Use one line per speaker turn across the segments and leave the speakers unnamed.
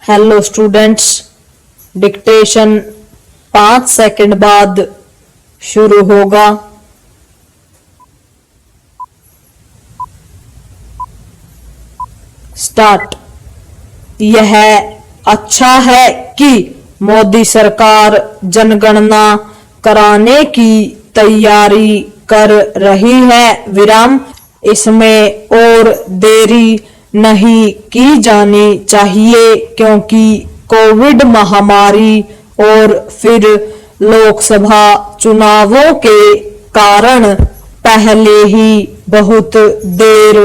Hello students, dictation 5 second बाद शुरू होगा। स्टार्ट। यह अच्छा है कि मोदी सरकार जनगणना कराने की तैयारी कर रही है। विराम। इसमें और देरी नहीं की जानी चाहिए क्योंकि कोविड महामारी और फिर लोकसभा चुनावों के कारण पहले ही बहुत देर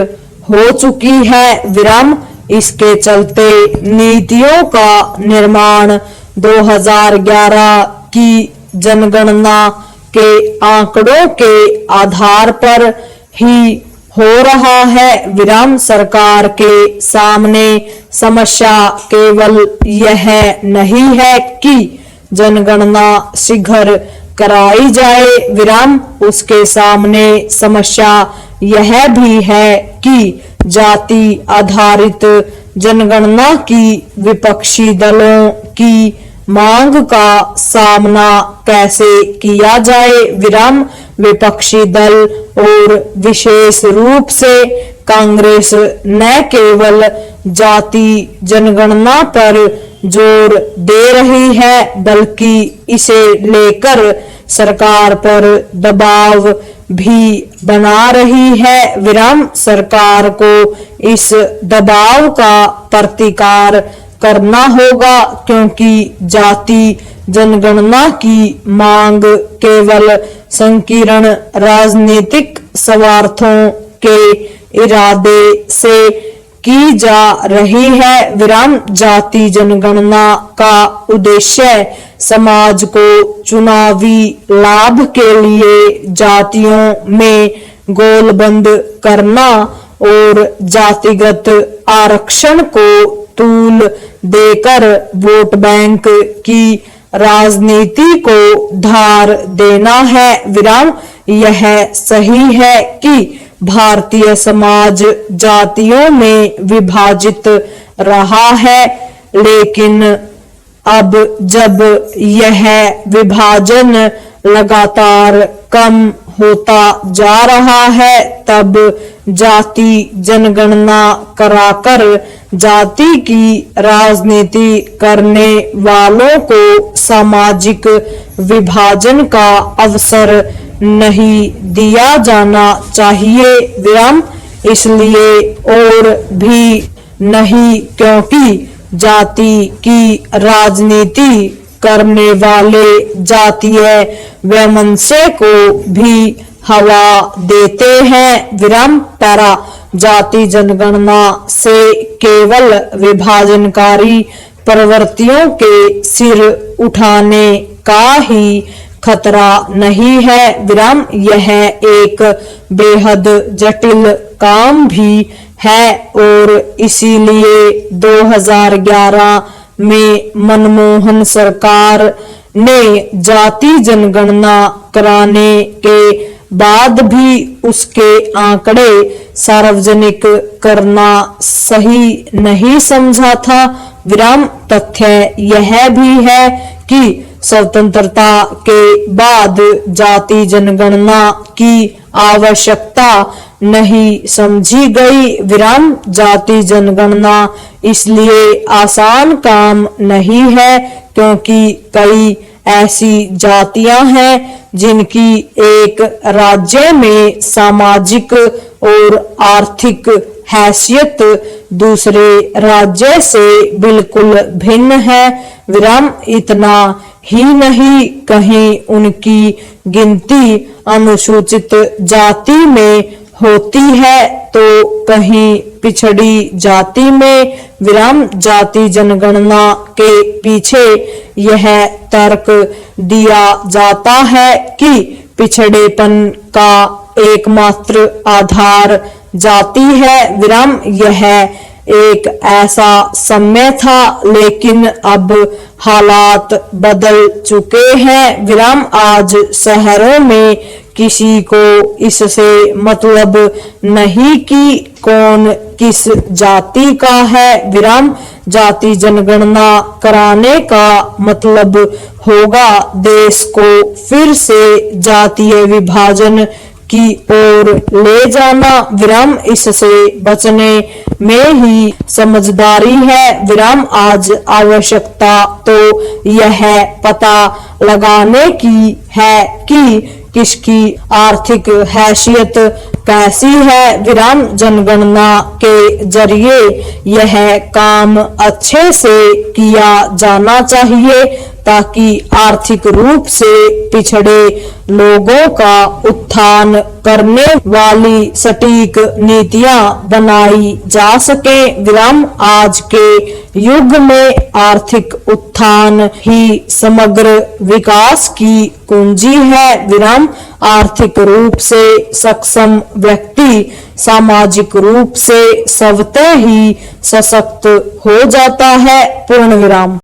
हो चुकी है। विराम। इसके चलते नीतियों का निर्माण 2011 की जनगणना के आंकड़ों के आधार पर ही हो रहा है। विराम। सरकार के सामने समस्या केवल यह नहीं है कि जनगणना शीघ्र कराई जाए। विराम। उसके सामने समस्या यह भी है कि जाति आधारित जनगणना की विपक्षी दलों की मांग का सामना कैसे किया जाए। विराम। विपक्षी दल और विशेष रूप से कांग्रेस न केवल जाति जनगणना पर जोर दे रही है बल्कि इसे लेकर सरकार पर दबाव भी बना रही है। विराम। सरकार को इस दबाव का प्रतिकार करना होगा क्योंकि जाति जनगणना की मांग केवल संकीर्ण राजनीतिक स्वार्थों के इरादे से की जा रही है। विराम। जाति जनगणना का उद्देश्य समाज को चुनावी लाभ के लिए जातियों में गोलबंद करना और जातिगत आरक्षण को तूल देकर वोट बैंक की राजनीति को धार देना है। विराम। यह सही है कि भारतीय समाज जातियों में विभाजित रहा है, लेकिन अब जब यह विभाजन लगातार कम होता जा रहा है तब जाति जनगणना कराकर जाति की राजनीति करने वालों को सामाजिक विभाजन का अवसर नहीं दिया जाना चाहिए। विराम। इसलिए और भी नहीं क्योंकि जाति की राजनीति करने वाले जातीय वैमनस्य को भी हवा देते हैं। विराम। पैरा। जाति जनगणना से केवल विभाजनकारी प्रवृत्तियों के सिर उठाने का ही खतरा नहीं है। विराम। यह एक बेहद जटिल काम भी है और इसीलिए 2011 में मनमोहन सरकार ने जाति जनगणना कराने के बाद भी उसके आंकड़े सार्वजनिक करना सही नहीं समझा था। विराम। तथ्य यह भी है कि स्वतंत्रता के बाद जाति जनगणना की आवश्यकता नहीं समझी गई। विराम। जाति जनगणना इसलिए आसान काम नहीं है क्योंकि कई ऐसी जातियां हैं जिनकी एक राज्य में सामाजिक और आर्थिक हैसियत दूसरे राज्य से बिल्कुल भिन्न है। विराम। इतना ही नहीं, कहीं उनकी गिनती अनुसूचित जाति में होती है तो कहीं पिछड़ी जाति में। विराम। जाति जनगणना के पीछे यह तर्क दिया जाता है कि पिछड़ेपन का एकमात्र आधार जाति है। विराम। यह एक ऐसा समय था लेकिन अब हालात बदल चुके हैं। विराम। आज शहरों में किसी को इससे मतलब नहीं कि कौन किस जाति का है विराम। जाति जनगणना कराने का मतलब होगा देश को फिर से जातीय विभाजन की ओर ले जाना विराम। इससे बचने में ही समझदारी है विराम। आज आवश्यकता तो यह पता लगाने की है कि किसकी आर्थिक हैसियत कैसी है विराम। जनगणना के जरिए यह काम अच्छे से किया जाना चाहिए ताकि आर्थिक रूप से पिछड़े लोगों का उत्थान करने वाली सटीक नीतियां बनाई जा सके विराम। आज के युग में आर्थिक उत्थान ही समग्र विकास की कुंजी है विराम। आर्थिक रूप से सक्षम व्यक्ति सामाजिक रूप से स्वतः ही सशक्त हो जाता है पूर्ण विराम।